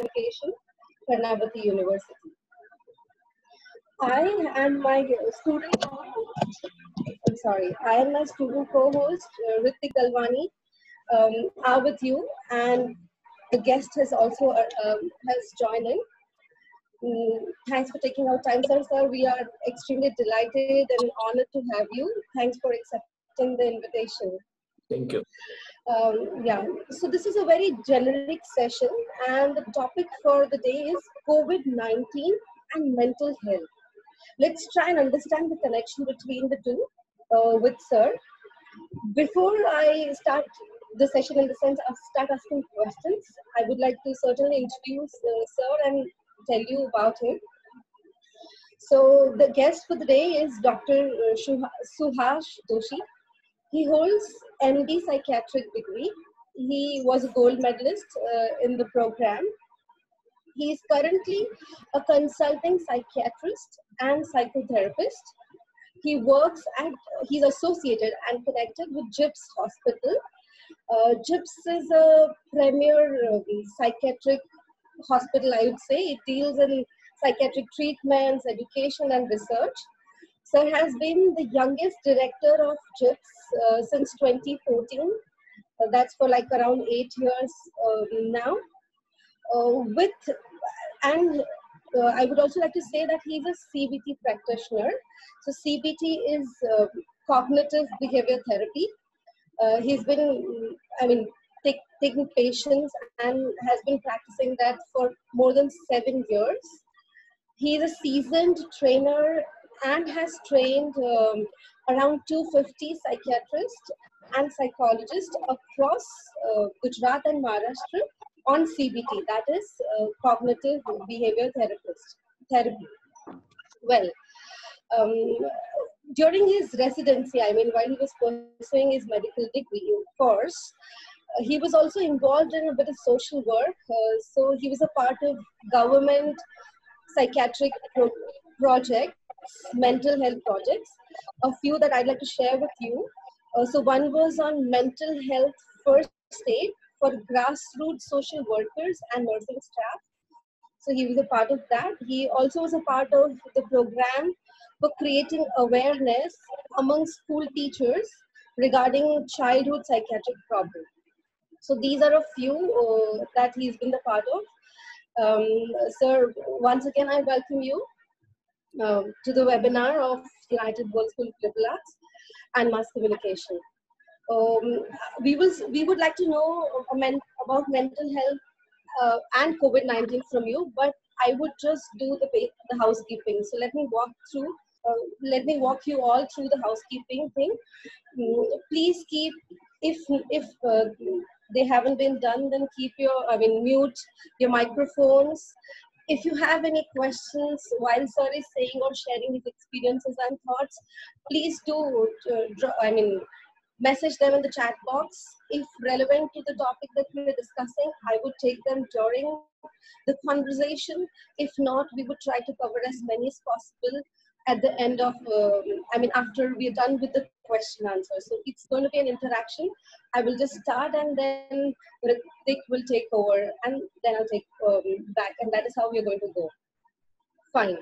Communication, Karnavati University. I and my student co-host, I and my student co-host, Ritik Galwani, are with you, and the guest has also has joined in. Thanks for taking our time, sir. Sir, we are extremely delighted and honored to have you. Thanks for accepting the invitation. Thank you. Yeah, so this is a very generic session, and the topic for the day is COVID-19 and mental health. Let's try and understand the connection between the two with Sir. Before I start the session, in the sense of start asking questions, I would like to certainly introduce Sir and tell you about him. So the guest for the day is Dr. Suhash Doshi. He holds MD psychiatric degree. He was a gold medalist in the program. He is currently a consulting psychiatrist and psychotherapist. He's associated and connected with JIPS Hospital. JIPS is a premier psychiatric hospital, I would say. It deals in psychiatric treatments, education, and research. Sir has been the youngest director of JIPS since 2014. That's for like around 8 years now. I would also like to say that he's a CBT practitioner. So CBT is cognitive behavior therapy. He's been, taking patients and has been practicing that for more than 7 years. He's a seasoned trainer and has trained around 250 psychiatrists and psychologists across Gujarat and Maharashtra on CBT, that is cognitive behavior therapy. Well, during his residency, while he was pursuing his medical degree course, he was also involved in a bit of social work. So he was a part of government psychiatric projects, mental health projects, a few that I'd like to share with you. So one was on mental health first aid for grassroots social workers and nursing staff. So he was a part of that. He also was a part of the program for creating awareness among school teachers regarding childhood psychiatric problems. So these are a few that he's been the part of. Sir, once again, I welcome you to the webinar of United World School of Liberal Arts and Mass Communication. We would like to know about mental health and COVID-19 from you, but I would just do the housekeeping. So let me walk you all through the housekeeping thing. Please keep, if they haven't been done, then keep mute your microphones. If you have any questions while Sir is saying or sharing his experiences and thoughts, please do message them in the chat box. If relevant to the topic that we are discussing, I would take them during the conversation. If not, we would try to cover as many as possible at the end of, after we are done with the question answer. So it's going to be an interaction. I will just start and then Ritik will take over and then I'll take back, and that is how we're going to go. Fine.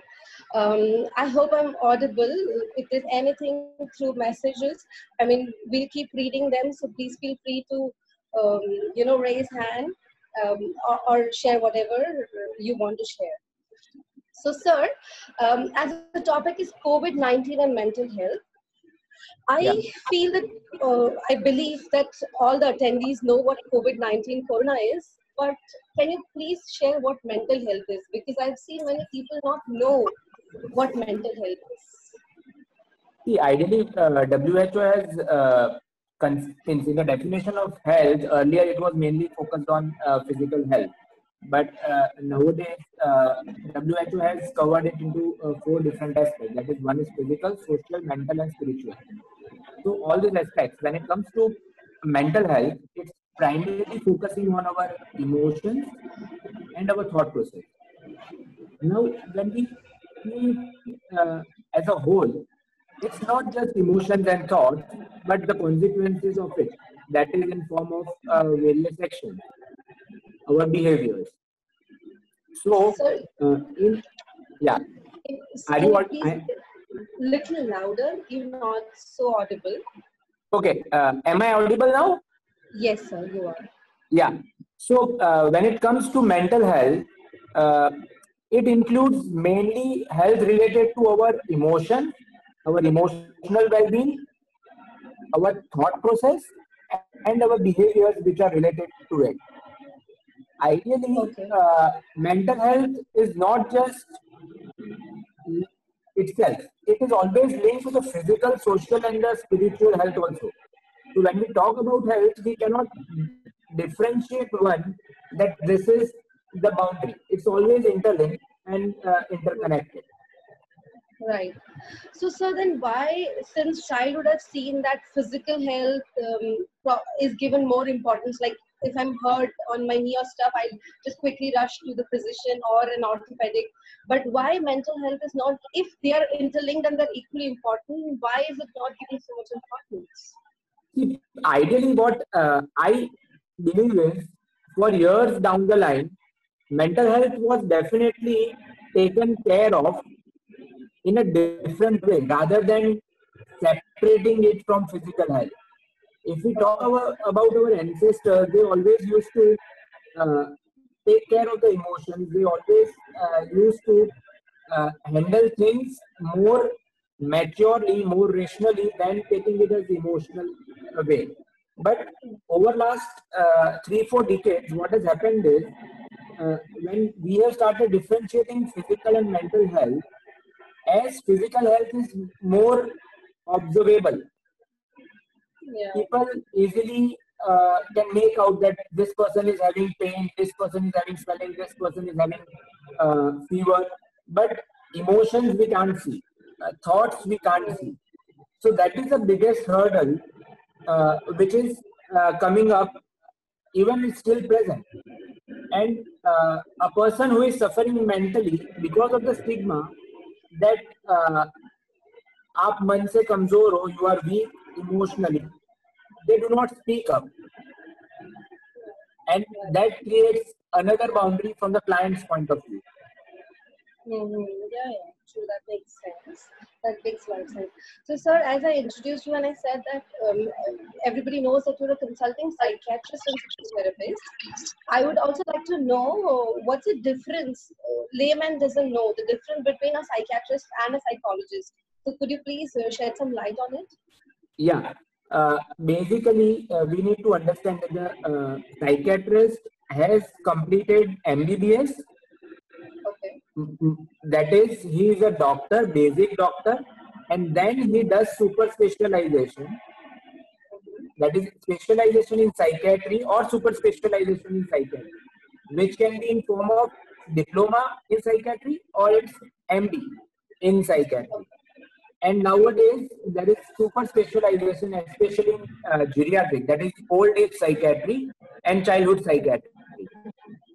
I hope I'm audible. If there's anything through messages, we'll keep reading them. So please feel free to, raise hand or share whatever you want to share. So, Sir, as the topic is COVID-19 and mental health, I feel that I believe that all the attendees know what COVID-19 corona is. But can you please share what mental health is? Because I've seen many people not know what mental health is. See, ideally, WHO has, in the definition of health, earlier it was mainly focused on physical health. But nowadays, WHO has covered it into 4 different aspects. That is, one is physical, social, mental, and spiritual. So all these aspects, when it comes to mental health, it's primarily focusing on our emotions and our thought process. Now, when we see as a whole, it's not just emotions and thoughts, but the consequences of it. That is in form of various actions, our behaviors. So, Sir, in yeah, are can you you all? please little louder? You're not so audible. Okay, am I audible now? Yes, sir, you are. Yeah. So when it comes to mental health, uh, it includes mainly health related to our emotional well-being, our thought process, and our behaviors which are related to it. Ideally, Okay. mental health is not just itself. It is always linked to the physical, social, and the spiritual health also. So when we talk about health, we cannot differentiate one that this is the boundary. It's always interlinked and interconnected. Right. So, sir, then why, since childhood, I've seen that physical health is given more importance. Like, if I'm hurt on my knee or stuff, I just quickly rush to the physician or an orthopedic. But why mental health is not, if they are interlinked and they're equally important, why is it not given so much importance? See, ideally, what I believe is for years down the line, mental health was definitely taken care of in a different way rather than separating it from physical health. If we talk Okay. about our ancestors, they always used to uh, take care of the emotions. They always used to handle things more maturely, more rationally than taking it as emotional way. But over last 3-4 decades, what has happened is when we have started differentiating physical and mental health, as physical health is more observable, Yeah. people easily can make out that this person is having pain, this person is having swelling, this person is having fever, but emotions we can't see, thoughts we can't see. So that is the biggest hurdle which is coming up, even it's still present. And a person who is suffering mentally because of the stigma that आप मन से कमजोर हो, you are weak emotionally, they do not speak up, and that creates another boundary from the client's point of view. Yeah, yeah, true. That makes sense. That makes a lot of sense. So, sir, as I introduced you and I said that everybody knows that you're a consulting psychiatrist and psychotherapist, I would also like to know what's the difference. Layman doesn't know the difference between a psychiatrist and a psychologist. So, could you please shed some light on it? Yeah, basically we need to understand that the psychiatrist has completed MBBS. Okay. That is, he is a doctor, basic doctor, and then he does super specialization. That is specialization in psychiatry or super specialization in psychiatry, which can be in form of diploma in psychiatry or it's MD in psychiatry. And nowadays there is super specialization, especially in geriatric, that is old age psychiatry and childhood psychiatry.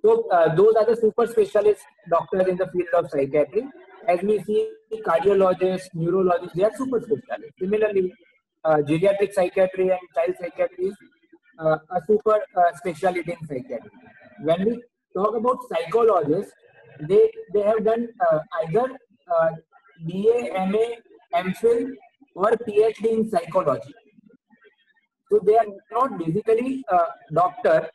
So those are the super specialist doctors in the field of psychiatry. As we see, cardiologists, neurologists, they are super specialists. Similarly, geriatric psychiatry and child psychiatry is a super specialty in psychiatry. When we talk about psychologists, they have done either uh, BA, MA, MPhil, or PhD in psychology. So they are not basically a doctor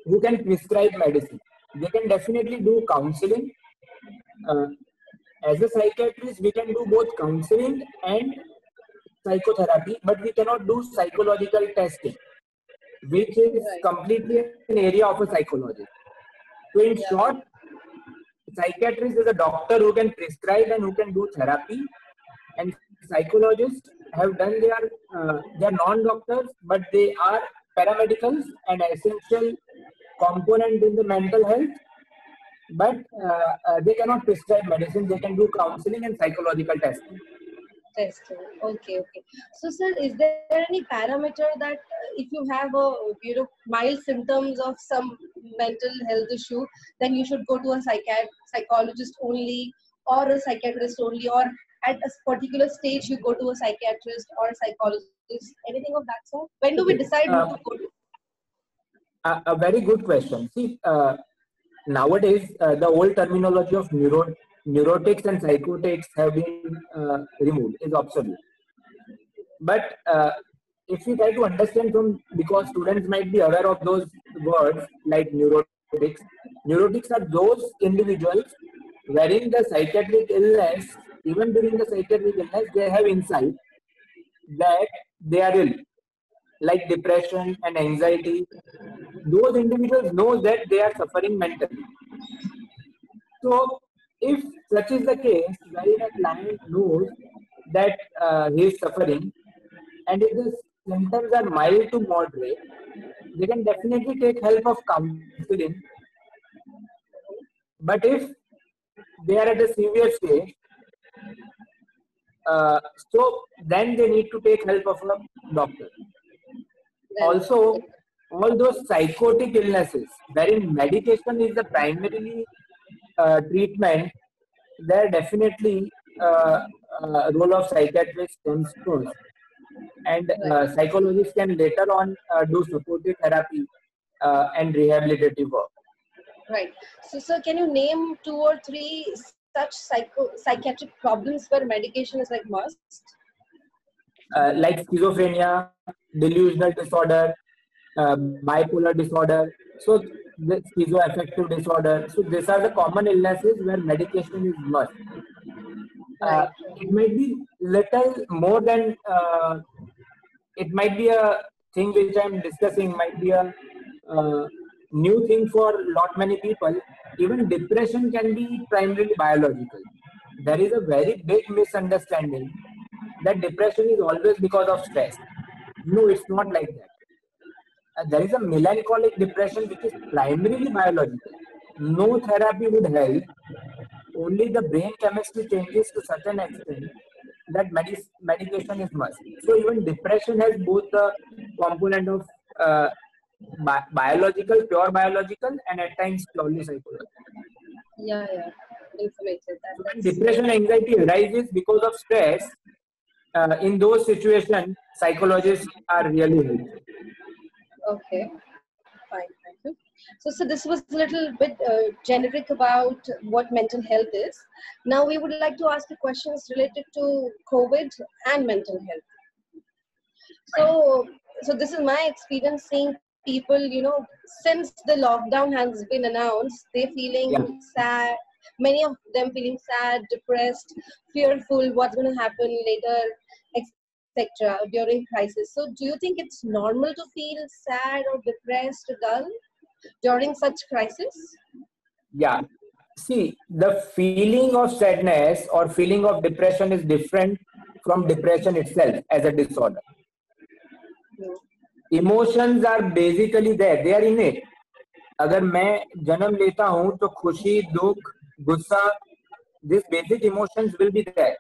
who can prescribe medicine. They can definitely do counseling. Uh, as a psychiatrist, we can do both counseling and psychotherapy, but we cannot do psychological testing, which is Right. completely an area of a psychologist. So in Yeah. short, psychiatrist is a doctor who can prescribe and who can do therapy, and psychologists have done they are non-doctors, but they are paramedicals and essential component in the mental health, but they cannot prescribe medicine. They can do counseling and psychological testing. Testing. Okay, okay. So, sir, is there any parameter that if you have a mild symptoms of some mental health issue, then you should go to a psychologist only, or a psychiatrist only, or at a particular stage you go to a psychiatrist or a psychologist, anything of that sort? When do we Okay, decide who to go to? a very good question. See, nowadays the old terminology of neurotics and psychotics have been removed, is obsolete. But if we try to understand from, because students might be aware of those words like neurotics. Neurotics are those individuals wherein the psychiatric illness, even during the psychiatric illness, they have insight that they are ill, like depression and anxiety. Those individuals know that they are suffering mentally. So, if such is the case, wherein a client knows that he is suffering, and if the symptoms are mild to moderate, they can definitely take help of counseling. But if they are at a severe stage, so then they need to take help of a doctor. Also, all those psychotic illnesses, wherein medication is the primarily treatment, there definitely role of psychiatrist comes first. And psychologists can later on do supportive therapy and rehabilitative work. Right. So, sir, can you name 2 or 3 such psychiatric problems where medication is like must? Like schizophrenia, delusional disorder, bipolar disorder, so the schizoaffective disorder. So these are the common illnesses where medication is must. Right. It might be little more than, it might be a thing which I'm discussing, might be a new thing for lot many people. Even depression can be primarily biological. There is a very big misunderstanding that depression is always because of stress. No, it's not like that. There is a melancholic depression which is primarily biological. No therapy would help. Only the brain chemistry changes to such an extent that medication is must. So even depression has both the component of biological, pure biological, and at times purely psychological. Yeah, yeah. Informative. So when depression and anxiety arises because of stress, in those situations, psychologists are really helpful. Okay. Fine. Thank you. So this was a little bit generic about what mental health is. Now we would like to ask you questions related to COVID and mental health. So this is my experience seeing people, since the lockdown has been announced, they're feeling sad. Many of them feeling sad, depressed, fearful, what's going to happen later, etc. during crisis. So do you think it's normal to feel sad or depressed or dull during such crisis? Yeah. See, the feeling of sadness or feeling of depression is different from depression itself as a disorder. Emotions are basically there, they are innate. अगर मैं जन्म लेता हूं तो खुशी, दुख, गुस्सा, these basic emotions will be there.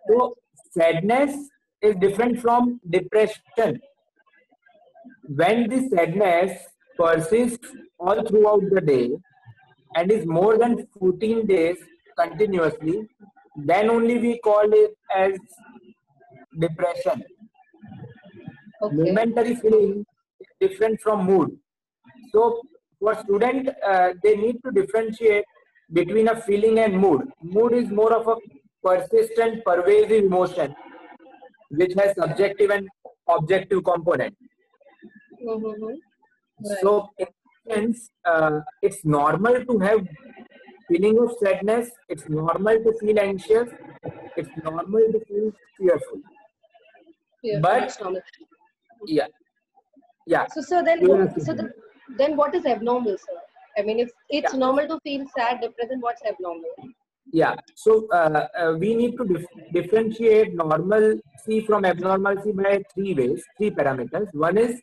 So sadness is different from depression. When the sadness persists all throughout the day and is more than 14 days continuously, then only we call it as depression. Okay. Momentary feeling is different from mood. So for student, they need to differentiate between a feeling and mood. Mood is more of a persistent, pervasive emotion which has subjective and objective component. Mm-hmm. Right. So in a sense, it's normal to have feeling of sadness. It's normal to feel anxious. It's normal to feel fearful. But yeah. So then what is abnormal, sir? I mean, if it's normal to feel sad, depressed, then what's abnormal? Yeah. So we need to differentiate normalcy from abnormalcy by 3 ways, 3 parameters. One is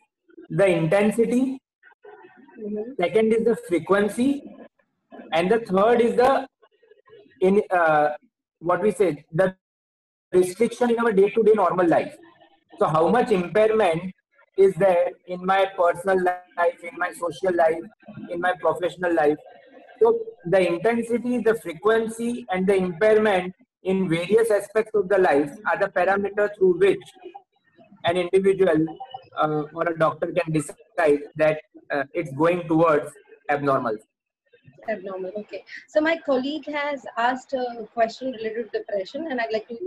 the intensity. Mm-hmm. Second is the frequency, and the third is the the restriction in our day-to-day normal life. So how much impairment is there in my personal life, in my social life, in my professional life? So the intensity, the frequency, and the impairment in various aspects of the life are the parameters through which an individual or a doctor can decide that it's going towards abnormal. Abnormal. Okay. So my colleague has asked a question related to depression, and I'd like to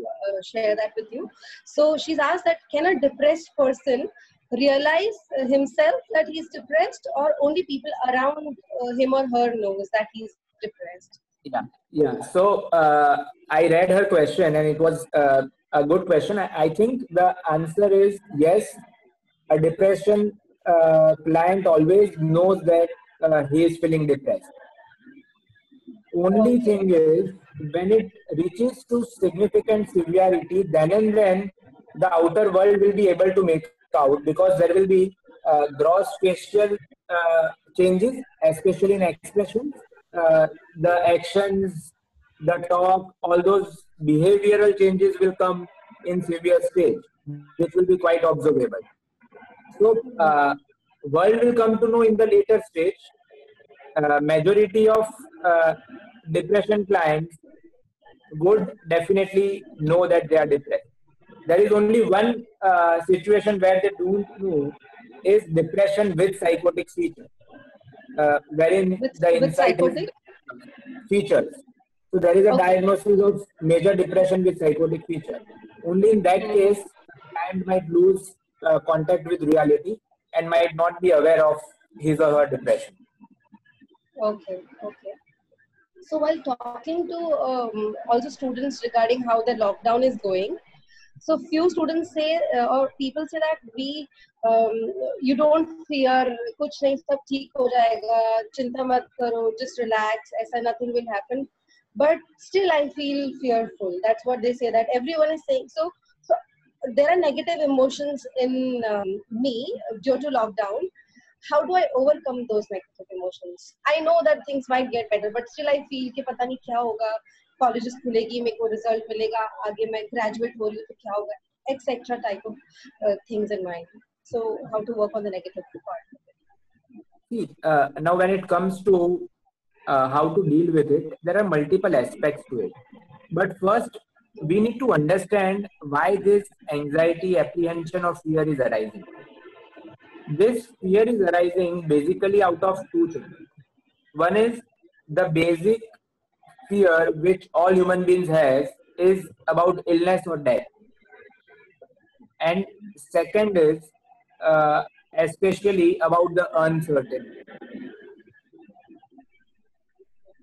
share that with you. So she's asked that can a depressed person realize himself that he's depressed, or only people around him or her knows that he's depressed? Yeah. So I read her question, and it was a good question. I think the answer is yes. A depression client always knows that he is feeling depressed. Only Okay. thing is, when it reaches to significant severity, then and then the outer world will be able to make out, because there will be gross facial changes, especially in expressions, the actions, the talk, all those behavioral changes will come in severe stage, which will be quite observable. So, world will come to know in the later stage. Majority of uh, depression clients would definitely know that they are depressed. There is only one situation where they don't know, is depression with psychotic features, wherein the With insight is psychotic? features. So there is a Okay. diagnosis of major depression with psychotic feature. Only in that Mhm. case, the client might lose contact with reality and might not be aware of his or her depression. Okay. Okay. So while talking to also students regarding how the lockdown is going, so few students say or people say that um, you don't fear, कुछ नहीं सब ठीक हो जाएगा, चिंता मत करो, just relax, ऐसा nothing will happen. But still I feel fearful. That's what they say. That everyone is saying. So there are negative emotions in me due to lockdown. How do I overcome those negative emotions? I know that things might get better, but still I feel कि पता नहीं क्या होगा, colleges खुलेगी, मेरे को result मिलेगा, आगे मैं graduate हो रही हूँ तो क्या होगा, etc. type of things in mind. So how to work on the negative part? See, now when it comes to how to deal with it, there are multiple aspects to it. But first, we need to understand why this anxiety, apprehension, or fear is arising. This fear is arising basically out of two things. One is the basic fear which all human beings has is about illness or death, and second is especially about the uncertainty.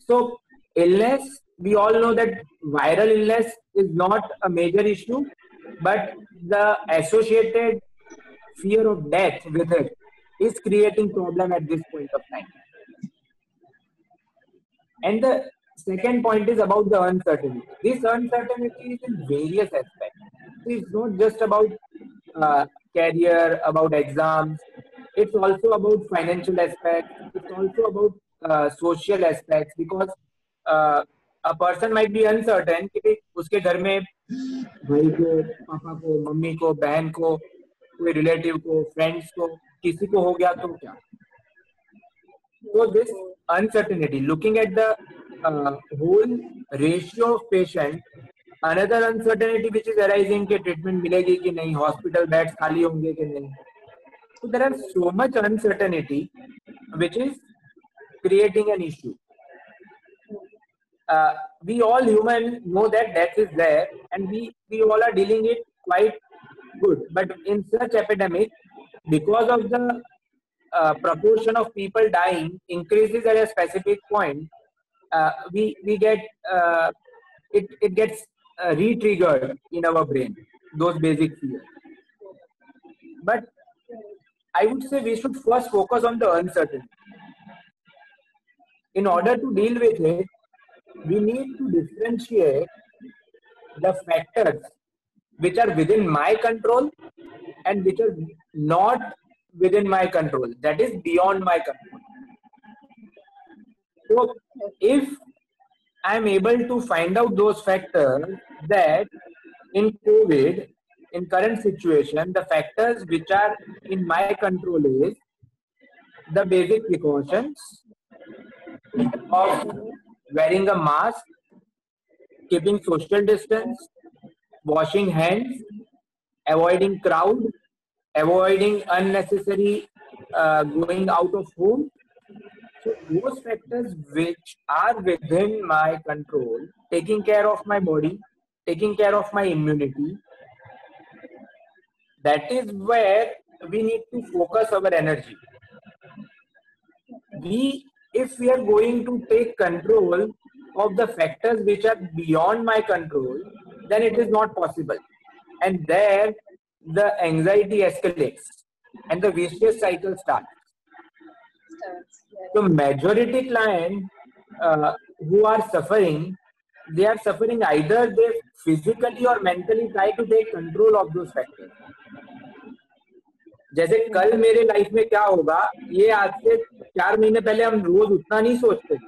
So illness, we all know that viral illness is not a major issue, but the associated fear of death with it is creating problem at this point of time. And the second point is about the uncertainty. This uncertainty is in various aspects. It's not just about uh, career, about exams. It's also about financial aspects. It's also about social aspects, because uh, a person might be uncertain कि उसके घर में भाई को, पापा को, mummy को, बहन को, कोई रिलेटिव को, फ्रेंड्स को, किसी को हो गया तो क्या. So this uncertainty, looking at the whole ratio of patient, another uncertainty which is arising कि treatment मिलेगी कि नहीं, hospital beds खाली होंगे कि नहीं. So there are so much uncertainty which is creating an issue. We all human know that death is there, and we all are dealing it quite good. But in such epidemic, because of the proportion of people dying increases at a specific point, we get it gets re-triggered in our brain, those basic fears. But I would say we should first focus on the uncertainty. In order to deal with it, we need to differentiate the factors which are within my control and which are not within my control, that is beyond my control. So if I am able to find out those factors, that in COVID, in current situation, the factors which are in my control is the basic precautions of wearing a mask, keeping social distance, washing hands, avoiding crowd, avoiding unnecessary going out of home. So those factors which are within my control, taking care of my body, taking care of my immunity, that is where we need to focus our energy. If we are going to take control of the factors which are beyond my control, then it is not possible. And there the anxiety escalates and the vicious cycle starts. So majority clients who are suffering, they are suffering either they physically or mentally try to take control of those factors. जैसे कल मेरे life में क्या होगा, ये आज से 4 महीने पहले हम रोज उतना नहीं सोचते थे.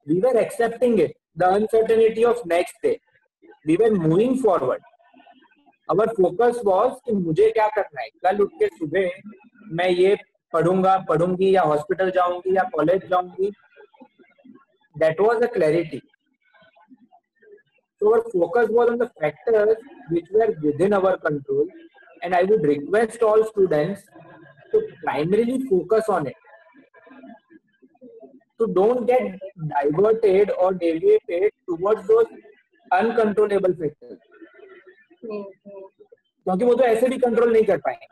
We were accepting it, the uncertainty of next day. We were moving forward. Our focus was कि मुझे क्या करना है, कल उठ के सुबह मैं ये पढ़ूंगा, पढ़ूंगी या हॉस्पिटल जाऊंगी या कॉलेज जाऊंगी. That was a clarity. So our focus was on the factors which were within our control, and I would request all students to primarily focus on it. So don't get diverted or deviated towards those uncontrollable factors. क्योंकि वो तो ऐसे भी control नहीं कर पाएंगे.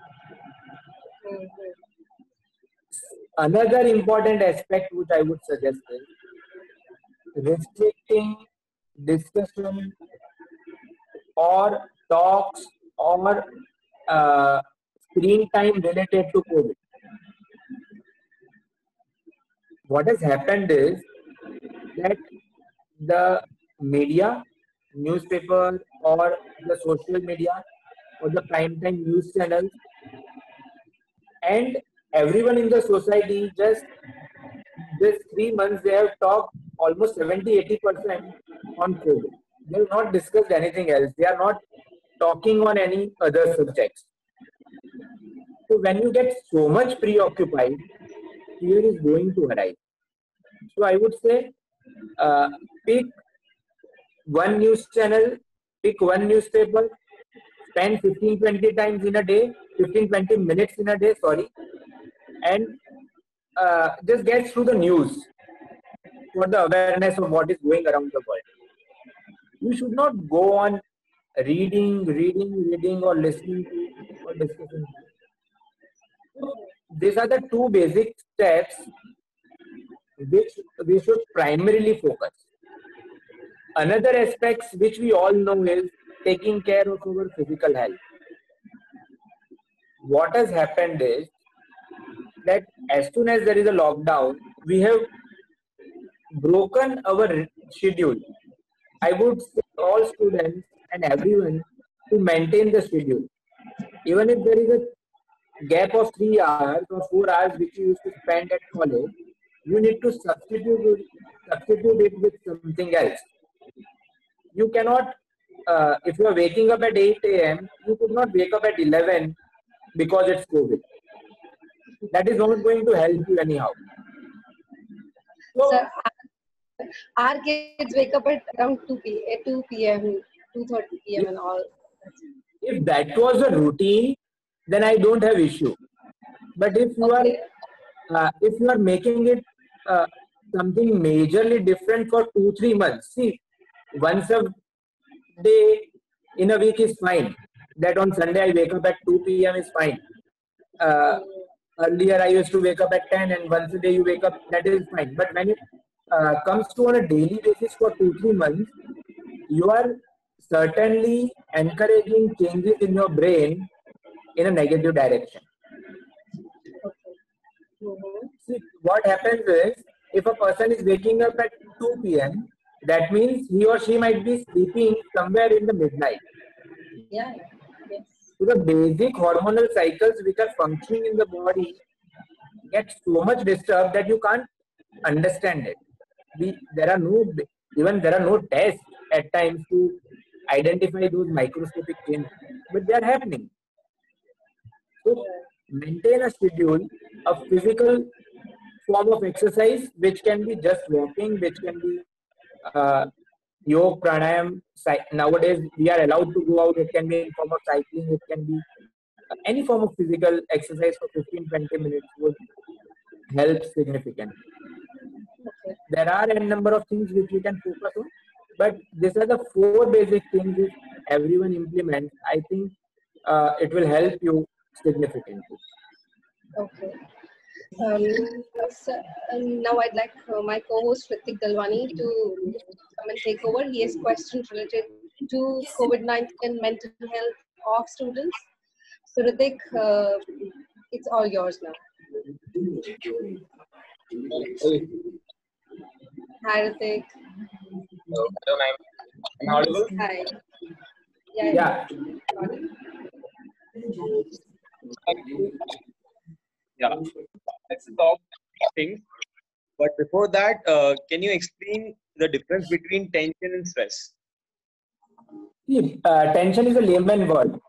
Another important aspect which I would suggest is restricting discussion or talks or screen time related to COVID. What has happened is that the media, newspaper or the social media or the prime time news channels and everyone in the society, just this 3 months they have talked almost 70-80% on COVID. They have not discussed anything else. They are not talking on any other subjects. So when you get so much preoccupied, fear is going to arise. So I would say pick one news channel, pick one newspaper, spend 15-20 times in a day, 15-20 minutes in a day, and just get through the news for the awareness of what is going around the world. You should not go on reading or listening to or discussing. So these are the two basic steps which we should primarily focus. Another aspect which we all know is taking care of our physical health. What has happened is that as soon as there is a lockdown, we have broken our schedule. I would say all students and everyone to maintain the schedule. Even if there is a gap of 3 hours or 4 hours which you used to spend at college, you need to substitute it with something else. You cannot, if you are waking up at 8 a.m., you could not wake up at 11 because it's COVID. That is not going to help you anyhow. So, sir, our kids wake up at around 2 p.m., 2:30 p.m. and all. If that was a routine, then I don't have issue. But if you are making it something majorly different for 2-3 months, see, once a day in a week is fine. That on Sunday I wake up at 2 p.m. is fine. Earlier I used to wake up at 10 and once a day you wake up, that is fine. But when it comes to on a daily basis for 2-3 months, you are certainly encouraging changes in your brain in a negative direction. See, what happens is, if a person is waking up at 2 p.m., that means he or she might be sleeping somewhere in the midnight. Yeah. Yes. So the basic hormonal cycles which are functioning in the body get so much disturbed that you can't understand it. There are no tests at times to identify those microscopic changes, but they are happening. So maintain a schedule, a physical form of exercise, which can be just walking, which can be yoga, pranayam. Nowadays we are allowed to go out. It can be in form of cycling. It can be any form of physical exercise for 15-20 minutes. helps significantly. Okay. There are a number of things which we can focus on, but these are the 4 basic things if everyone implements, I think it will help you significantly. Okay. Now I'd like my co-host Ritik Dalwani to come and take over. He has questions related to COVID-19 and mental health of students. So Ritik, it's all yours now. Hi Ritik. Hello, I'm audible? Hi. Yeah. Yeah. Yeah. Let's talk things. But before that, can you explain the difference between tension and stress? See, tension is a layman word,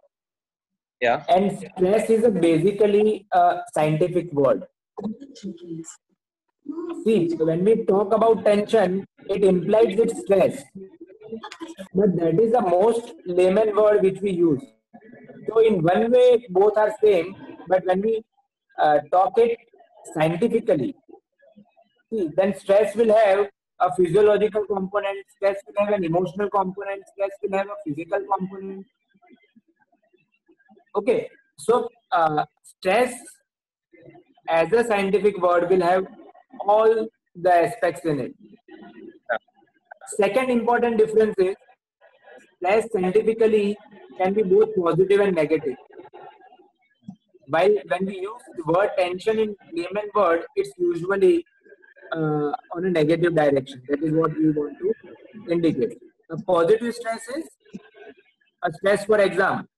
Yeah. and stress is basically a scientific word. See, when we talk about tension, it implies it's stress, but that is the most layman word which we use. So in one way, both are same, but when we talk it scientifically, see, then stress will have a physiological component, stress will have an emotional component, stress will have a physical component. Okay, so stress as a scientific word will have all the aspects in it. Second important difference is stress scientifically can be both positive and negative. While when we use the word tension in layman word, it's usually on a negative direction. That is what we want to indicate. A positive stress is a stress for exam,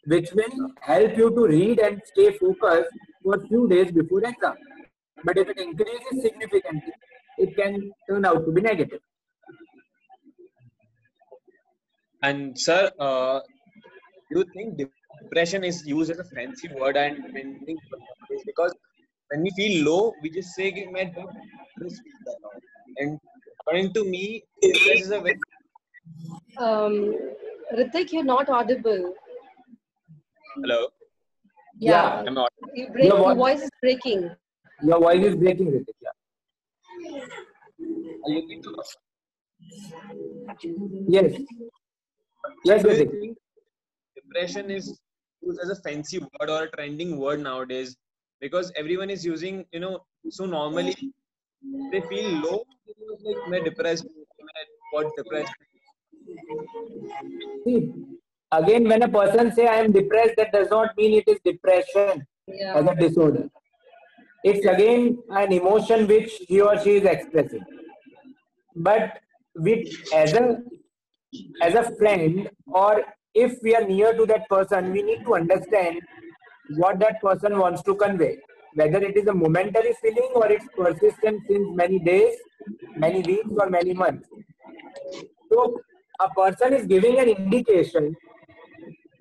which will help you to read and stay focused for a few days before exam. But if it increases significantly, it can turn out to be negative. And sir, do you think depression is used as a fancy word and trending nowadays? Because when we feel low, we just say कि मैं depressed feel कर रहा हूँ. And according to me, depression is a very Ritik, you're not audible. hello. Yeah. I'm not. Your voice is breaking. Your voice is breaking, Ritik. Yeah. Are you looking to Yes. Yes, do you Ritik. think depression is used as a fancy word or a trending word nowadays? Because everyone is using, so normally they feel low. Like मैं depressed, मैं got depressed. See, again, when a person say I am depressed, that does not mean it is depression as a disorder. It's again an emotion which he or she is expressing. But as a friend, or if we are near to that person, we need to understand what that person wants to convey. Whether it is a momentary feeling or it's persistent since many days, many weeks, or many months. So a person is giving an indication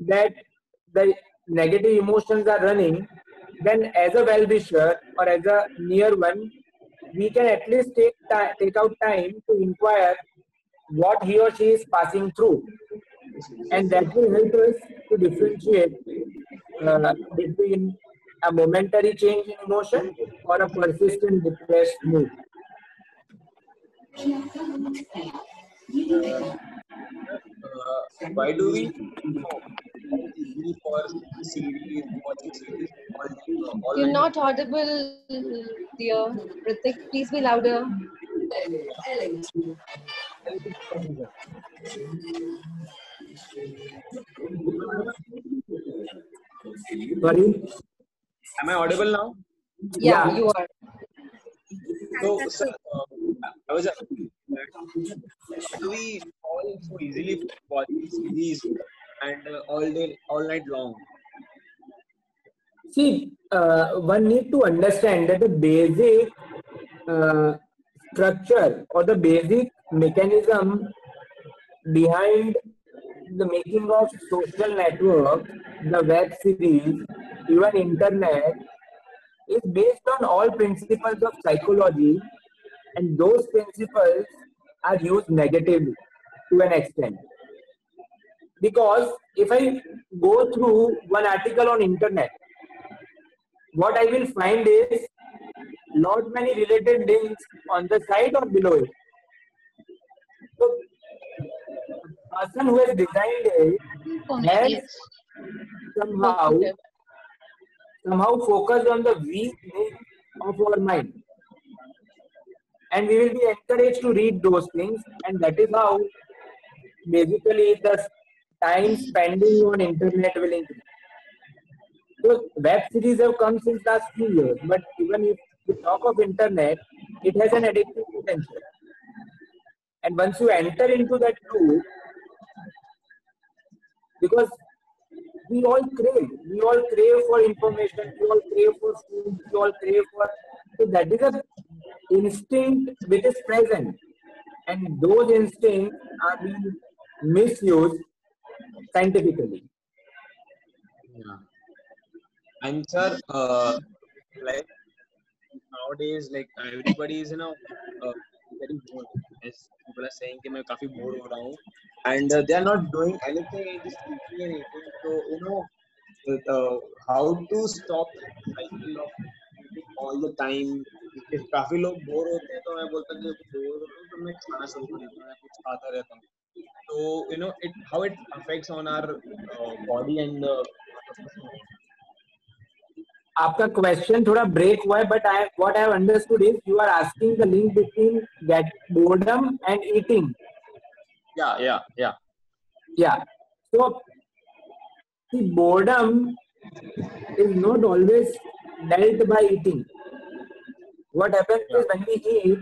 that the negative emotions are running, then as a well-wisher or as a near one, we can at least take out time to inquire what he or she is passing through, and that will help us to differentiate between a momentary change in emotion or a persistent depressed mood. Why do we easily for series, watching series all You're night? not audible, dear. Ritik, please be louder. Sorry? Am I audible now? Yeah, you are. So, sir, I was why do we all so easily watch series and all night long? See, one need to understand that the basic structure or the basic mechanism behind the making of social network, the web series, even internet, is based on all principles of psychology, and those principles are used negatively to an extent. Because if I go through one article on internet, what I will find is lot many related links on the side or below it. So the person who has designed it has Yes. somehow focused on the weak link of our mind. And we will be encouraged to read those things, and that is how basically the time spending on internet will increase. So web series have come since last few years, but even if we talk of internet, it has an addictive potential. And once you enter into that loop, because we all crave for information, we all crave for food, we all crave for, so that is a instinct which is present, and those instincts are being misused scientifically. Yeah. And sir, like nowadays, like everybody is, very bored. As people are saying, कि मैं काफी bored हो रहा हूँ, and they are not doing anything and just eating and eating. So how to stop the cycle of eating all the time. If काफी लोग bore होते हैं तो मैं बोलता हूँ कि बोर हो रहा हूँ तो मैं खाना शुरू कर देता हूँ, मैं कुछ खाता रहता हूँ. So how it affects on our body and mind. आपका क्वेश्चन थोड़ा ब्रेक हुआ है, but what I have understood is you are asking the link between get boredom and eating. Yeah. So the boredom is not always dealt by eating. What happens is when we eat,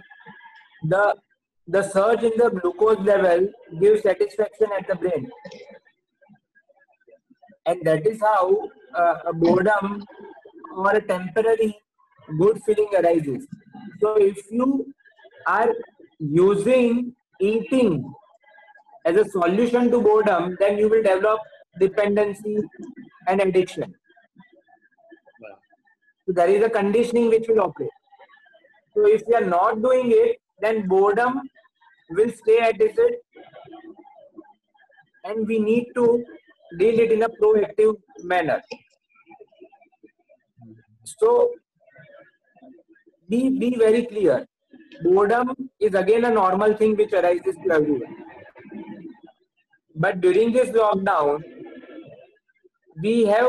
the surge in the glucose level gives satisfaction at the brain, and that is how a boredom or a temporary good feeling arises. So if you are using eating as a solution to boredom, then you will develop dependency and addiction. So there is a conditioning which will operate. So if we are not doing it, then boredom will stay at it, and we need to deal it in a proactive manner. So be very clear. Boredom is again a normal thing which arises to everyone. But during this lockdown, we have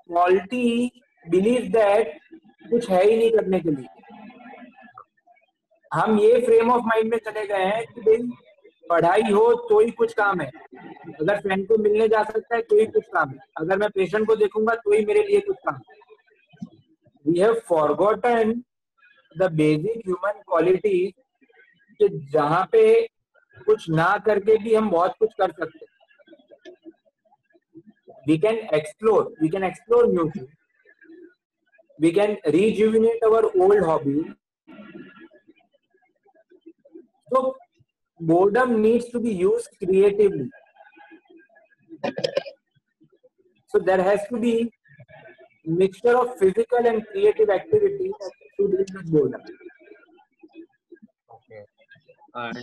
faulty belief that कुछ है ही नहीं करने के लिए. हम ये frame of mind में चले गए हैं कि भाई पढ़ाई हो तो ही कुछ काम है, अगर फ्रेंड को मिलने जा सकता है तो ही कुछ काम है, अगर मैं पेशेंट को देखूंगा तो ही मेरे लिए कुछ काम है. We have forgotten the basic human qualities कि जहाँ पे कुछ ना करके भी हम बहुत कुछ कर सकते हैं. We can explore new things. We can rejuvenate our old hobbies. So boredom needs to be used creatively. So there has to be mixture of physical and creative activity to deal with boredom. Okay. And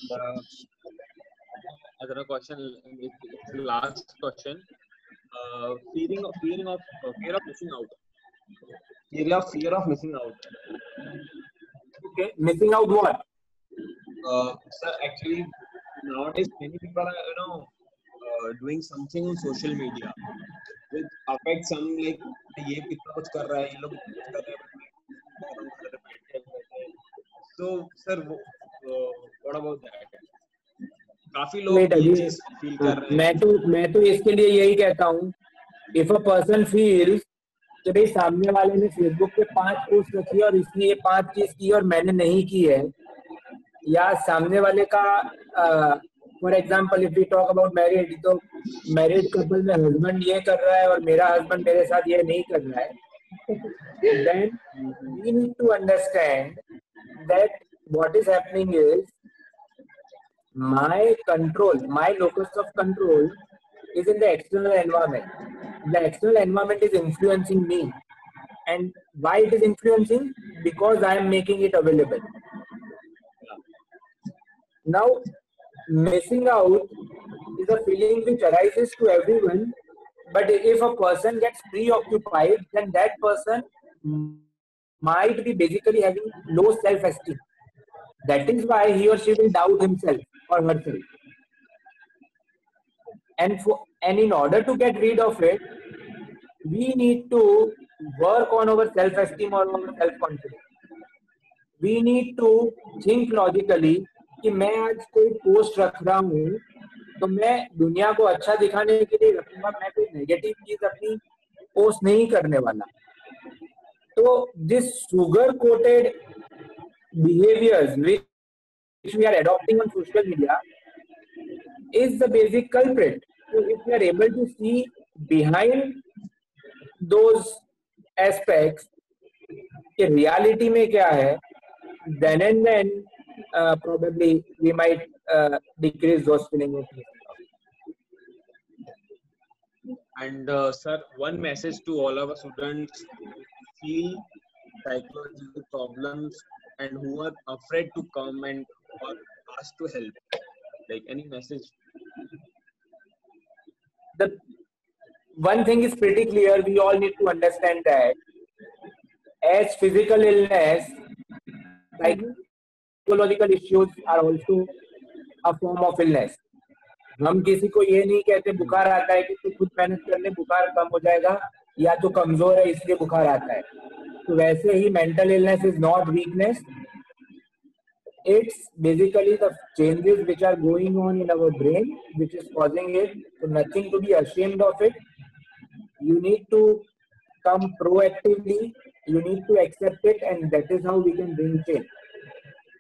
another question, it's the last question. Fear of missing out. Fear of missing out. Okay, missing out what? Sir, actually, nowadays many people are, doing something on social media which affects some, like ये कितना कुछ कर रहा है, ये लोग कुछ कर रहे हैं. So sir, what about that? काफी लोग ये चीज फील कर रहे हैं. मैं तो इसके लिए यही कहता हूँ, if a person feels कि भाई सामने वाले ने फेसबुक पे 5 पोस्ट रखी है और इसने ये 5 चीज की और मैंने नहीं की है, या सामने वाले का for example if we talk about married, तो मैरिड कपल में हस्बैंड ये कर रहा है और मेरा हस्बैंड मेरे साथ ये नहीं कर रहा है, then we need to understand that what is happening is my locus of control is in the external environment. The external environment is influencing me, and why it is influencing? Because I am making it available. Now, missing out is a feeling which arises to everyone, but if a person gets preoccupied, then that person might be basically having low self-esteem. That is why he or she will doubt himself or herself. And in order to get rid of it, we need to work on our self-esteem or our self-confidence. We need to think logically कि मैं आज कोई post रख रहा हूँ तो मैं दुनिया को अच्छा दिखाने के लिए रखूंगा, मैं कोई नेगेटिव चीज अपनी पोस्ट नहीं करने वाला. तो this sugar coated behaviors which we are adopting on social media is the basic culprit. So if we are able to see behind those aspects कि reality में क्या है, then and then probably we might decrease those feelings. And sir, one message to all our students who feel psychological problems and who are afraid to come and or ask to help. Like any message? The one thing is pretty clear. We all need to understand that as physical illness, psychological issues are also a form of illness. हम किसी को ये नहीं कहते बुखार आता है कि तू खुद मेहनत कर ले बुखार कम हो जाएगा या तो कमजोर है इसलिए बुखार आता है. तो वैसे ही mental illness is not weakness. It's basically the changes which are going on in our brain which is causing it. So nothing to be ashamed of it. You need to come proactively. You need to accept it, and that is how we can bring change.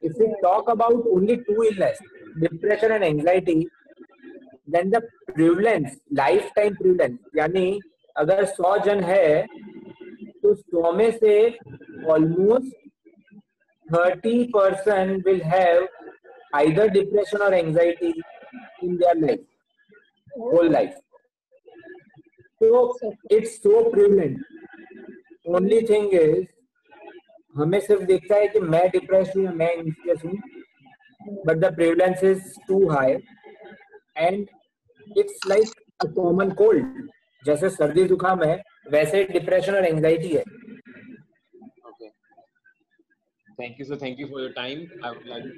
If we talk about only two illness, depression and anxiety, then the prevalence, lifetime prevalence, यानी अगर 100 जन है तो 100 में से almost 30% will have either depression or anxiety in their life, whole life. So it's so prevalent. Only thing is हमें सिर्फ दिखता है कि मैं डिप्रेस्ड हूँ या मैं एंग्जियस हूँ, but the prevalence is too high and it's like a common cold. जैसे सर्दी जुकाम है वैसे डिप्रेशन और एंजाइटी है. Okay. Thank you, sir. Thank you for your time. I would like to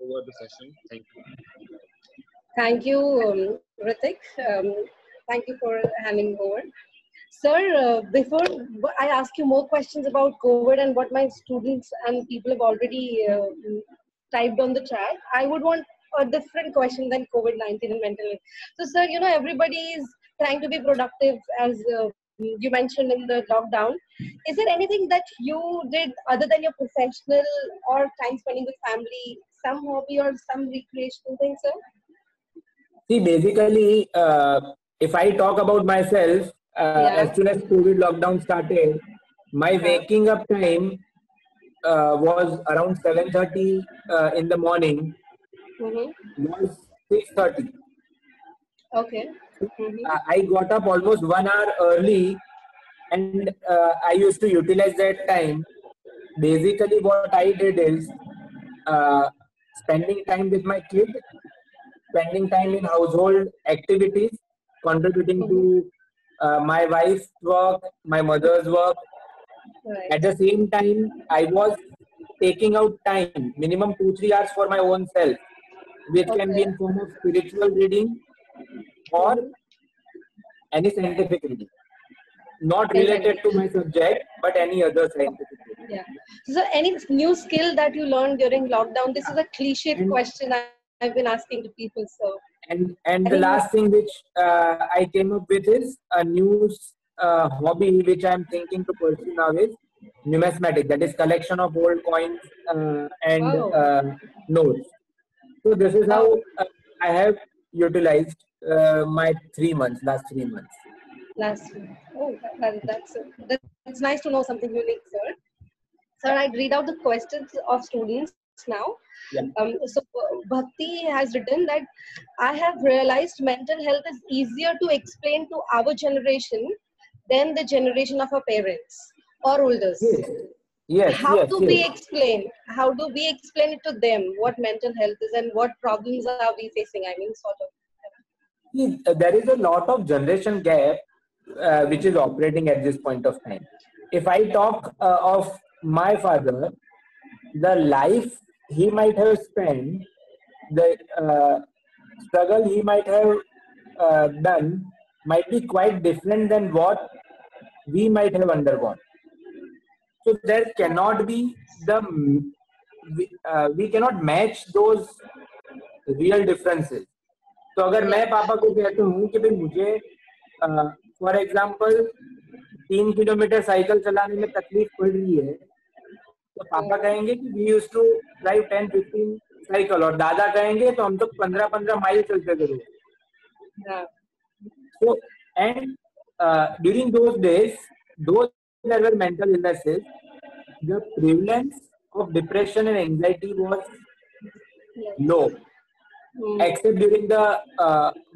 over the session. Thank you. Thank you, Ritik. Thank you for handing over. Sir, before I ask you more questions about COVID and what my students and people have already typed on the chat, I would want a different question than COVID-19 and mental health. So, sir, you know, everybody is trying to be productive as you mentioned in the lockdown. Is there anything that you did other than your professional or time spending with family, some hobby or some recreational thing, sir? See, basically, if I talk about myself, as soon as COVID lockdown started, my waking up time was around 7:30 in the morning. Was 6:30. Okay. I got up almost 1 hour early, and I used to utilize that time. Basically, what I did is spending time with my kid, spending time in household activities, contributing to my wife's work, my mother's work. Right. At the same time, I was taking out time, minimum 2-3 hours for my own self, which can be in form of spiritual reading or any scientific reading. Not related to my subject, but any other scientific reading. Yeah. So any new skill that you learned during lockdown? This is a cliched question I've been asking to people. So. And the last thing which I came up with is a new hobby which I'm thinking to pursue now is numismatic, that is collection of old coins and notes. So this is how I have utilized my last 3 months. That's nice to know something unique, sir. Sir, I'd read out the questions of students now. Yeah. So Bhakti has written that I have realized mental health is easier to explain to our generation than the generation of our parents or elders. Yes. How do we explain it to them what mental health is and what problems are we facing? I mean, sort of. There is a lot of generation gap which is operating at this point of time. if I talk of my father, the life he might have spent, the struggle he might have done might be quite different than what we might have undergone. So there cannot be we cannot match those real differences. तो अगर मैं पापा को कहता हूँ कि भाई मुझे फॉर एग्जाम्पल 3 किलोमीटर साइकिल चलाने में तकलीफ पड़ रही है, तो पापा कहेंगे कि we used to drive 10-15 cycle, और दादा कहेंगे तो हम तो 15-15 माइल चलते थे रोज. So and during those days, those there were mental illnesses, the prevalence of depression and anxiety was low, except during the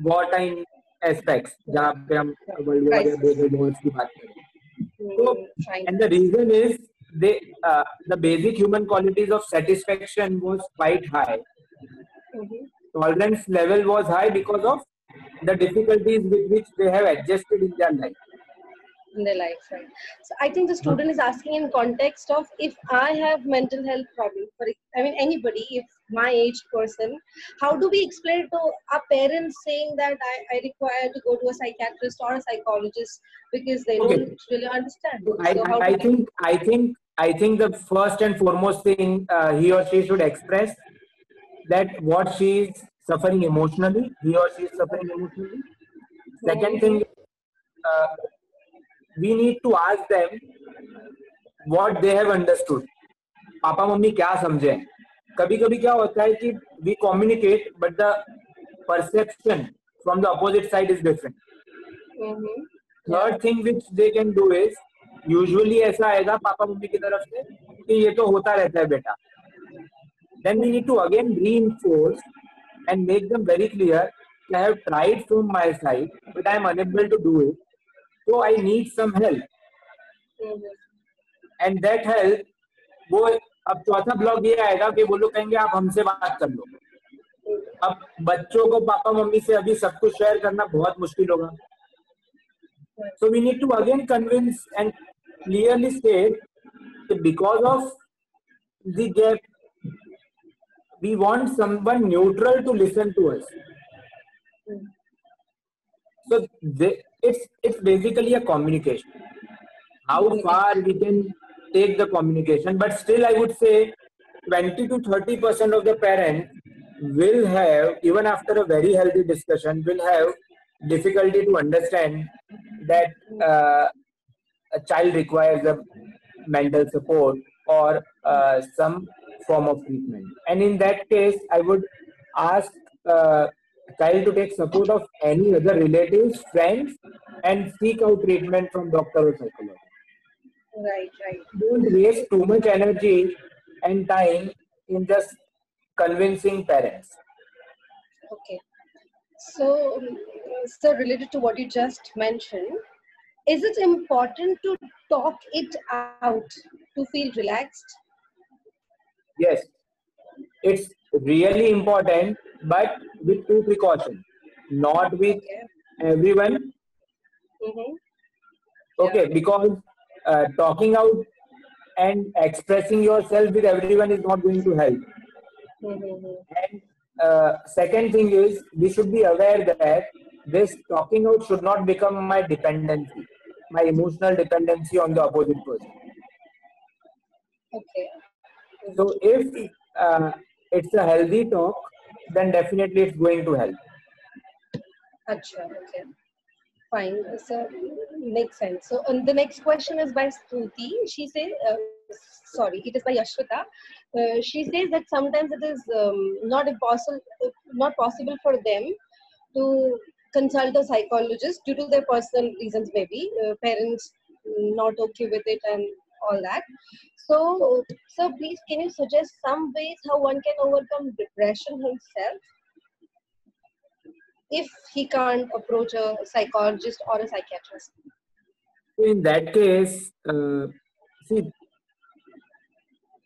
wartime aspects, जहाँ पे हम वर्ल्ड वॉर या दूसरे वॉर्स की बात करें. So, and the reason is the basic human qualities of satisfaction was quite high. Tolerance level was high because of the difficulties with which they have adjusted in their life. Right. So I think the student is asking in context of, if I have mental health problem, anybody, if my age person, how do we explain to our parents saying that I require to go to a psychiatrist or a psychologist because they don't really understand? So I think the first and foremost thing he or she should express that what she is suffering emotionally, he or she is suffering emotionally. Second thing, we need to ask them what they have understood. Papa mummy क्या समझे. कभी कभी क्या होता है कि we communicate but the perception from the opposite side is different. Third thing which they can do is, usually ऐसा आएगा पापा मम्मी की तरफ से कि ये तो होता रहता है बेटा. Then we need to again reinforce and make them very clear, I have tried from my side but I am unable to do it, so I need some help. And that help, वो अब चौथा block ये आएगा कि वो लोग कहेंगे आप हमसे बात कर लो. अब बच्चों को पापा मम्मी से अभी सब कुछ शेयर करना बहुत मुश्किल होगा. So we need to again convince and clearly state that because of the gap, we want someone neutral to listen to us. So it's basically a communication. How far we can take the communication, but still I would say 20 to 30% of the parents will have, even after a very healthy discussion, will have difficulty to understand that a child requires a mental support or some form of treatment. And in that case, I would ask child to take support of any other relatives, friends, and seek out treatment from doctor or psychologist. Right. Don't waste too much energy and time in just convincing parents. Okay. So related to what you just mentioned, is it important to talk it out to feel relaxed? Yes, it's really important, but with two precautions. Not with everyone. Because talking out and expressing yourself with everyone is not going to help. And second thing is, we should be aware that this talking out should not become my dependency, my emotional dependency on the opposite person. So if it's a healthy talk, then definitely it's going to help. Okay. Fine. So makes sense. So the next question is by Stuti. She says, it is by Yashvita. She says that sometimes it is not possible for them to consult a psychologist due to their personal reasons, maybe parents not okay with it and all that. So please, can you suggest some ways how one can overcome depression himself if he can't approach a psychologist or a psychiatrist? In that case,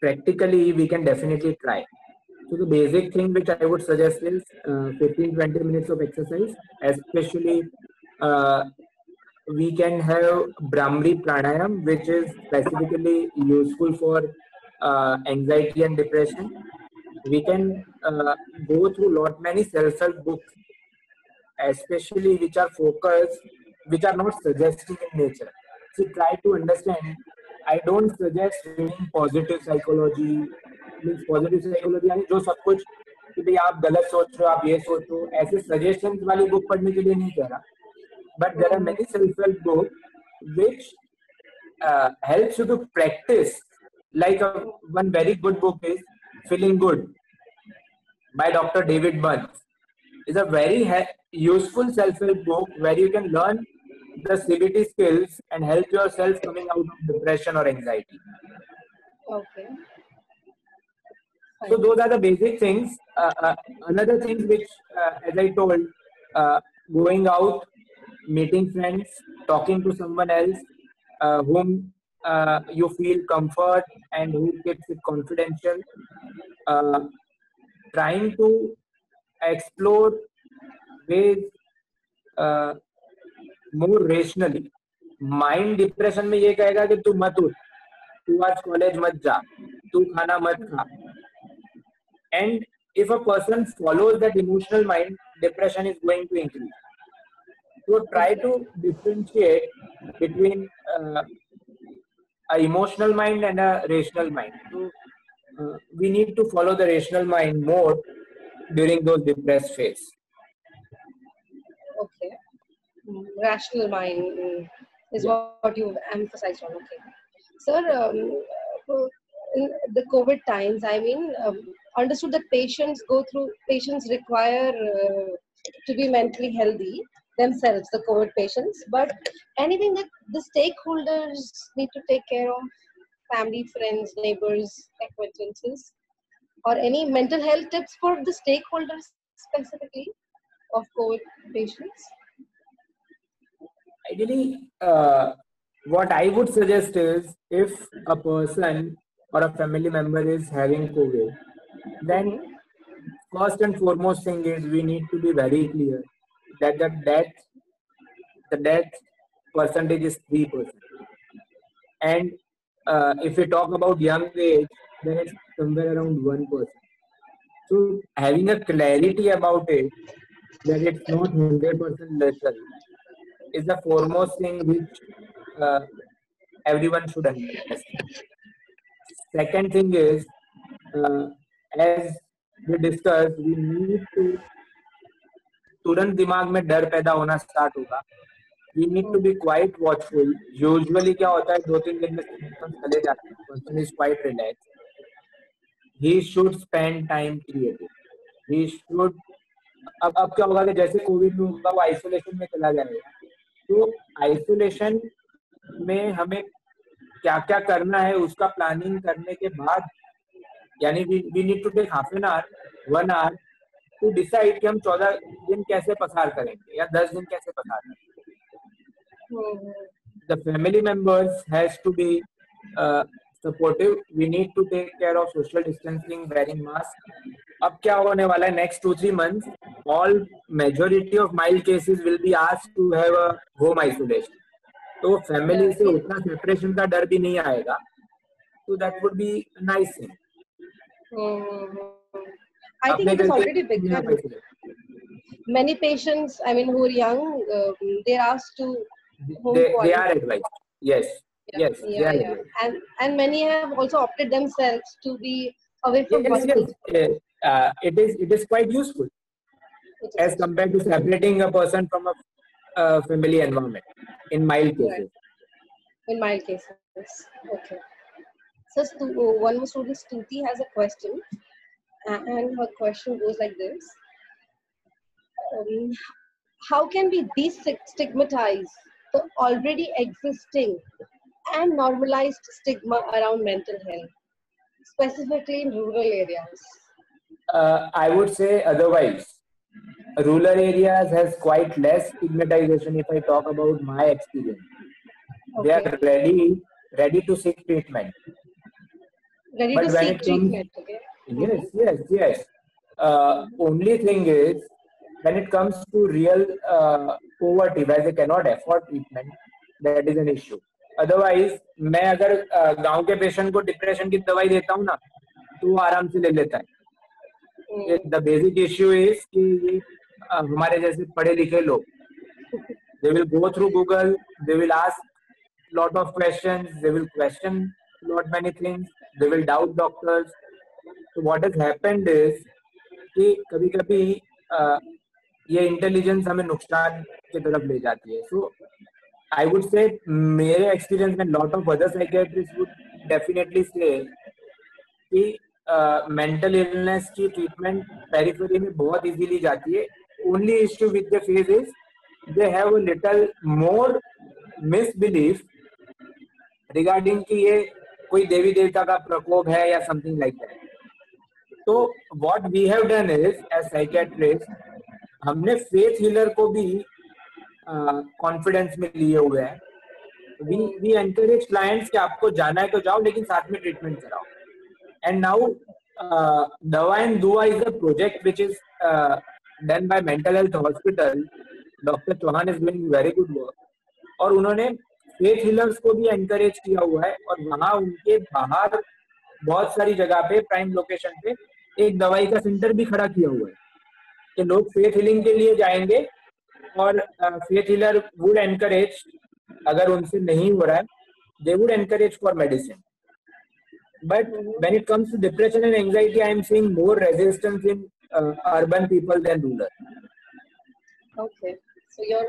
practically we can definitely try. So the basic thing which I would suggest is 15-20 minutes of exercise, especially we can have Brahmari Pranayam, which is specifically useful for anxiety and depression. We can go through many self-help books, especially which are focused, which are not suggestive in nature. So try to understand. I don't suggest reading positive psychology. Means positive psychology यानी जो सब कुछ कि भाई आप गलत सोच रहे हो, आप ये सोचो, ऐसे सजेशंस वाली बुक पढ़ने के लिए नहीं कह रहा. But there are many self-help books which helps you to practice. Like one very good book is Feeling Good by Dr. David Burns. It's a very useful self-help book where you can learn the CBT skills and help yourself coming out of depression or anxiety. Okay. So those are the basic things. Another thing which, as I told, going out, meeting friends, talking to someone else whom you feel comfort and who keeps it confidential. Trying to explore ways more rationally. Mind depression में ये कहेगा कि तू मत उठ, तू आज college मत जा, तू खाना मत खा. And if a person follows that emotional mind, depression is going to increase. So try to differentiate between a emotional mind and a rational mind. So we need to follow the rational mind more during those depressed phase. Okay. Rational mind is what you've emphasized on. Okay. Sir, in the COVID times, I mean, understood that patients require to be mentally healthy themselves, the COVID patients, but anything that the stakeholders need to take care of, family, friends, neighbors, acquaintances, or any mental health tips for the stakeholders specifically of COVID patients? Ideally, what I would suggest is if a person or a family member is having COVID, then first and foremost thing is we need to be very clear that the death percentage is 3%. And if we talk about young age, then it's somewhere around 1%. So having a clarity about it, that it's not 100% lethal, is the foremost thing which everyone should understand. Second thing is, as we discussed, we need to तुरंत दिमाग में डर पैदा होना start होगा. We need to be quite watchful. Usually क्या होता है 2-3 दिन में symptoms चले जाते हैं. Person is quite relaxed. He should spend time creating. He should. अब क्या होगा कि जैसे कोविड में होगा वो आइसोलेशन में चला जाएगा. तो आइसोलेशन में हमें क्या क्या करना है उसका प्लानिंग करने के बाद, यानी we need to take half an hour 1 hour to decide कि हम 14 दिन कैसे पसार करेंगे या 10 दिन कैसे पसार करेंगे. The family members has to be supportive. We need to take care of social distancing, wearing mask. अब क्या होने वाला है next 2-3 months, all majority of mild cases will be asked to have a home isolation. तो family से उतना separation का डर भी नहीं आएगा. तो that would be nice thing. I think it is already begun. Many patients, I mean, who are young, they are asked to home they are advised. Yes. Yes. Yeah. And many have also opted themselves to be away from hospital. Yes. It is quite useful as compared to separating a person from a family environment in mild cases. Right. In mild cases. Okay. So one more student, Stuti, has a question, and her question goes like this: how can we destigmatize the already existing and normalized stigma around mental health, specifically in rural areas? I would say otherwise. Rural areas has quite less stigmatization. If I talk about my experience, they are ready to seek treatment. Ready to seek treatment. Okay. Yes. Only thing is, when it comes to real poverty where they cannot afford treatment, that is an issue. Otherwise, मैं अगर गांव के patient को depression की दवाई देता हूँ ना, तो वो आराम से ले लेता है. The basic issue is कि ये हमारे जैसे पढ़े लिखे लोग, they will go through Google, they will ask lot of questions, they will question lot many things, they will doubt doctors. So what has happened is कि कभी-कभी ये इंटेलिजेंस हमें नुकसान की तरफ ले जाती है. So I would say मेरे एक्सपीरियंस में lot of other psychiatrists would definitely say कि मेंटल इलनेस की ट्रीटमेंट पेरिफेरी में बहुत इजीली जाती है. Only issue with the phase is they have a little more misbelief regarding कि ये कोई देवी देवता का प्रकोप है या समथिंग लाइक दैट. तो what we have done is as psychiatrist, हमने फेथ हीलर को भी कॉन्फिडेंस में लिए हुए हैं. वी एनकरेज क्लाइंट्स कि आपको जाना है तो जाओ, लेकिन साथ में ट्रीटमेंट कराओ. And now, Dawa and Dua is a project which is done by Mental Health Hospital. Dr. Chauhan is doing very good work. और उन्होंने फेथ हीलर्स को भी एनकरेज किया हुआ है, और वहाँ उनके बाहर बहुत सारी जगह पे प्राइम लोकेशन पे एक दवाई का सेंटर भी खड़ा किया हुआ है कि लोग फेथ हीलिंग के लिए जाएंगे, और फेथ हीलर वुड एनकरेज, अगर उनसे नहीं हो रहा है, they would encourage for medicine. But when it comes to depression and anxiety, I am seeing more resistance in urban people than rural. Okay, so your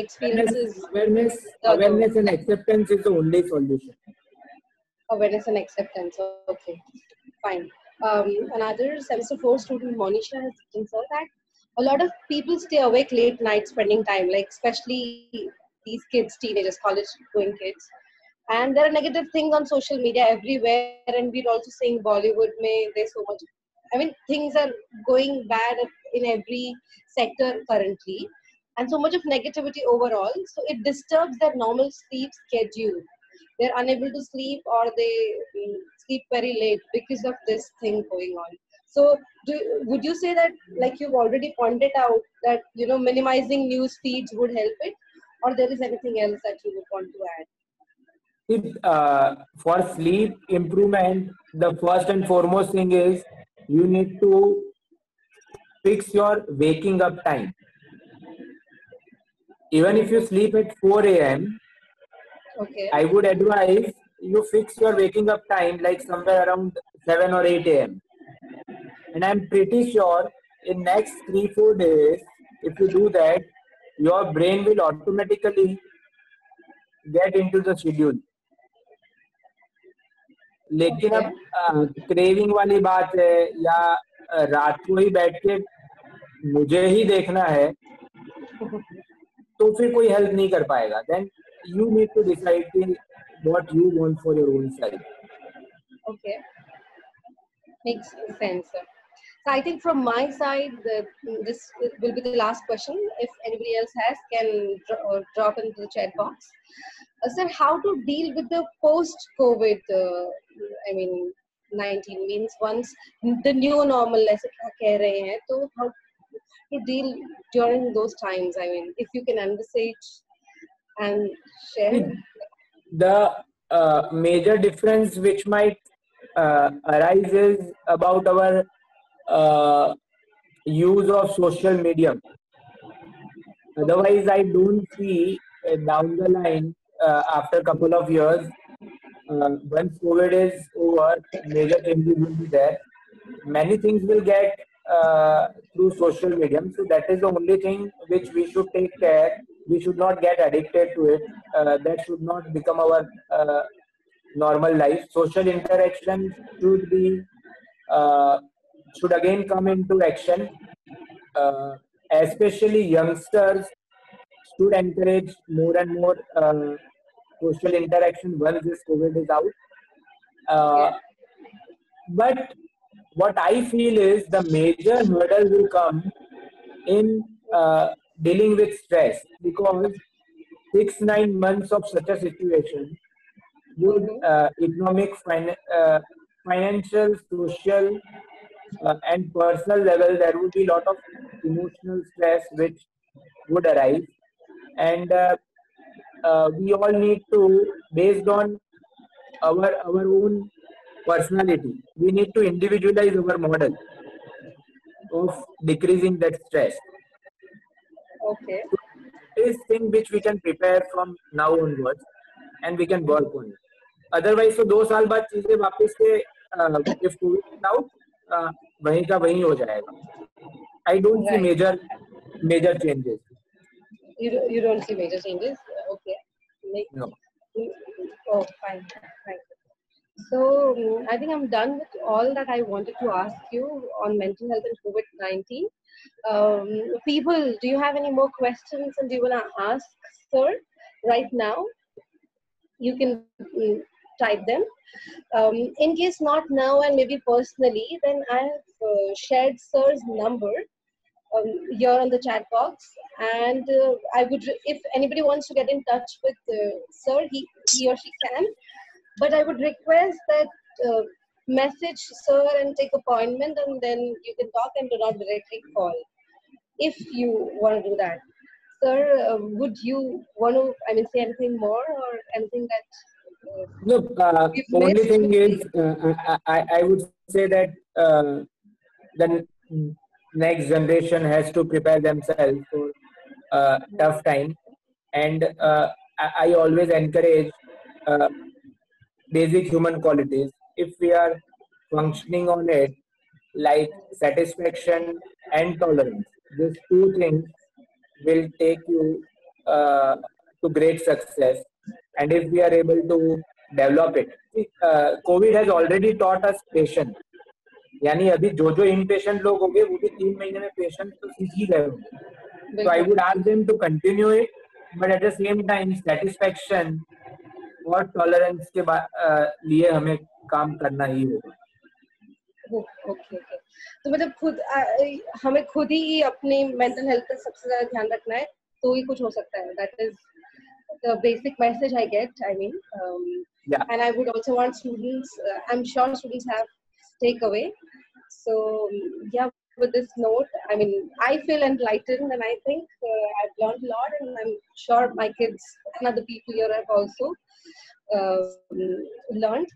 experience is awareness and acceptance is the only solution. Awareness and acceptance. Okay, fine. Another semester 4 student, Monisha, has written so that a lot of people stay awake late night spending time, like especially these kids, teenagers, college-going kids. And there are negative things on social media everywhere, and we're also seeing Bollywood mein there's so much, I mean, things are going bad in every sector currently, and so much of negativity overall, so it disturbs their normal sleep schedule. They're unable to sleep, or they sleep very late because of this thing going on. So would you say that, like you've already pointed out, that minimizing news feeds would help it, or there is anything else that you would want to add? For sleep improvement, the first and foremost thing is you need to fix your waking up time. Even if you sleep at 4 a.m., okay, I would advise you fix your waking up time like somewhere around 7 or 8 a.m. And I'm pretty sure in next 3-4 days, if you do that, your brain will automatically get into the schedule. लेकिन अब craving वाली बात है, या रात को ही बैठ के मुझे ही देखना है, तो फिर कोई हेल्प नहीं कर पाएगा. Then you need to decide what you want for your own self. Okay, makes sense. So I think from my side, this will be the last question. If anybody else has, can drop into the chat box. Sir, how to deal with the post-COVID, 19 means once the new normal, ऐसे क्या कह रहे हैं, तो how to deal during those times? I mean, if you can envisage and share. The major difference which might arise is about our use of social media. Otherwise, I don't see down the line, after a couple of years, once COVID is over, major changes will be there. Many things will get through social media. So that is the only thing which we should take care. We should not get addicted to it. That should not become our normal life. Social interaction should again come into action. Especially youngsters should encourage more and more social interaction once this COVID is out. But what I feel is the major hurdle will come in dealing with stress, because 6-9 months of such a situation would economic, financial, social, and personal level, there would be a lot of emotional stress which would arise. and we all need to, based on our own personality, we need to individualize our model of decreasing that stress. Okay. So this thing which we can prepare from now onwards and we can work on it. Otherwise, so 2 साल बाद चीजें वापस से if COVID is out, वहीं का वहीं हो जाएगा. I don't see Right. major changes. You don't see major changes. Okay. No. Oh, fine. Fine. So I think I'm done with all that I wanted to ask you on mental health and COVID-19. People, do you have any more questions and do you want to ask, sir, right now? You can type them. In case not now and maybe personally, then I have shared sir's number here on the chat box, and I would, if anybody wants to get in touch with sir, he or she can, but I would request that message sir and take appointment, and then you can talk and do not directly call if you want to do that. Sir, would you want to, I mean, say anything more or anything that No, we've only missed? thing is, I would say that the next generation has to prepare themselves for tough time, and I always encourage basic human qualities. If we are functioning on it, like satisfaction and tolerance, these two things will take you to great success. And if we are able to develop it, COVID has already taught us patience. यानी अभी जो जो impatient लोग होंगे वो भी 3 महीने में patience तो सीख ही गए होंगे. So I would ask them to continue it, but at the same time satisfaction और tolerance के लिए हमें काम करना ही होगा. ओके. तो मतलब खुद हमें खुद ही अपनी मेंटल हेल्थ का सबसे ज्यादा ध्यान रखना है तो ही कुछ हो सकता है. That is the basic message I get. I mean, and I would also want students, I'm sure students have takeaway. So yeah, with this note, I mean, I feel enlightened, and I think I've learned a lot, and I'm sure my kids and other people here have also learned.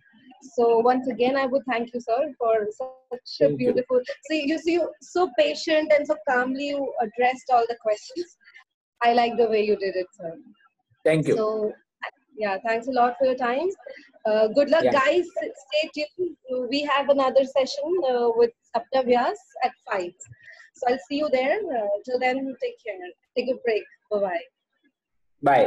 So once again, I would thank you, sir, for such a beautiful. See, you so patient and so calmly you addressed all the questions. I like the way you did it, sir. Thank you. So yeah, thanks a lot for your time. Good luck, guys. Stay tuned. We have another session with Sapna Vyas at 5. So I'll see you there. Till then, take care. Take a break. Bye-bye. Bye.